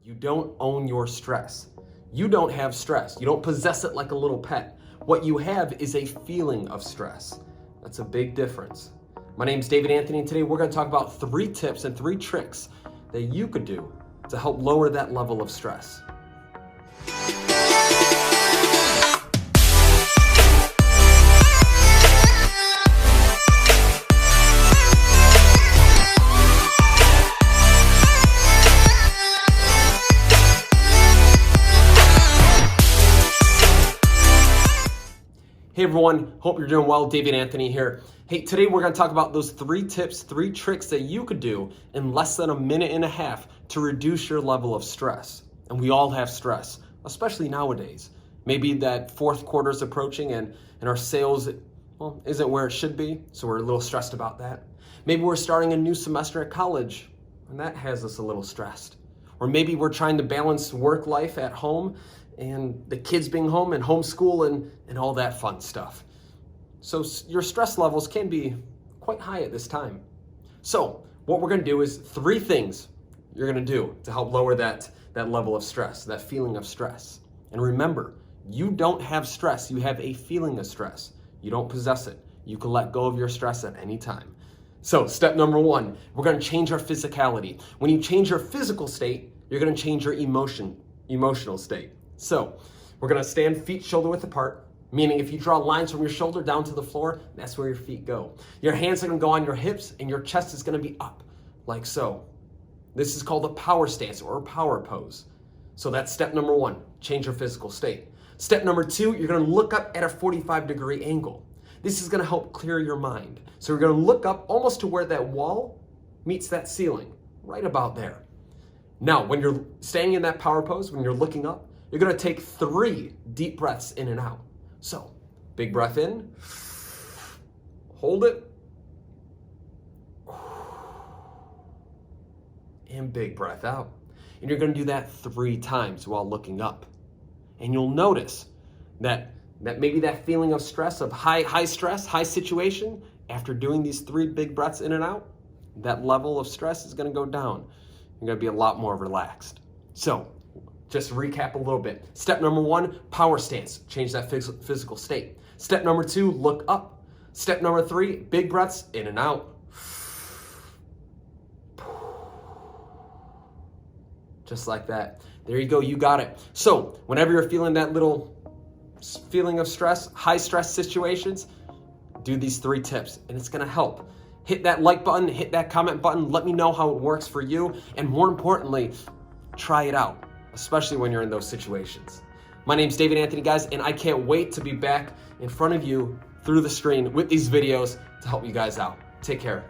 You don't own your stress. You don't have stress. You don't possess it like a little pet. What you have is a feeling of stress. That's a big difference. My name's David Anthony, and today we're going to talk about 3 tips and 3 tricks that you could do to help lower that level of stress. Hey everyone, hope you're doing well. David Anthony here. Hey, today we're going to talk about those 3 tips, 3 tricks that you could do in less than a minute and a half to reduce your level of stress. And we all have stress, especially nowadays. Maybe that 4th quarter is approaching and our sales, isn't where it should be, so we're a little stressed about that. Maybe we're starting a new semester at college, and that has us a little stressed. Or maybe we're trying to balance work life at home and the kids being home and homeschool and all that fun stuff. So your stress levels can be quite high at this time. So what we're gonna do is 3 things you're gonna do to help lower that level of stress, that feeling of stress. And remember, you don't have stress, you have a feeling of stress. You don't possess it. You can let go of your stress at any time. So step number 1, we're gonna change our physicality. When you change your physical state, you're gonna change your emotional state. So we're gonna stand feet shoulder width apart, meaning if you draw lines from your shoulder down to the floor, that's where your feet go. Your hands are gonna go on your hips and your chest is gonna be up, like so. This is called a power stance or a power pose. So that's step number 1, change your physical state. Step number 2, you're gonna look up at a 45-degree angle. This is gonna help clear your mind. So you're gonna look up almost to where that wall meets that ceiling, right about there. Now, when you're standing in that power pose, when you're looking up, you're gonna take 3 deep breaths in and out. So, big breath in, hold it, and big breath out. And you're gonna do that 3 times while looking up. And you'll notice that maybe that feeling of stress, of high stress, high situation, after doing these 3 big breaths in and out, that level of stress is gonna go down. You're gonna be a lot more relaxed. So, just recap a little bit. Step number 1, power stance. Change that physical state. Step number 2, look up. Step number 3, big breaths in and out. Just like that. There you go, you got it. So, whenever you're feeling that little feeling of stress, high stress situations, do these 3 tips and it's gonna help. Hit that like button, hit that comment button, let me know how it works for you, and more importantly, try it out, especially when you're in those situations. My name's David Anthony, guys, and I can't wait to be back in front of you through the screen with these videos to help you guys out. Take care.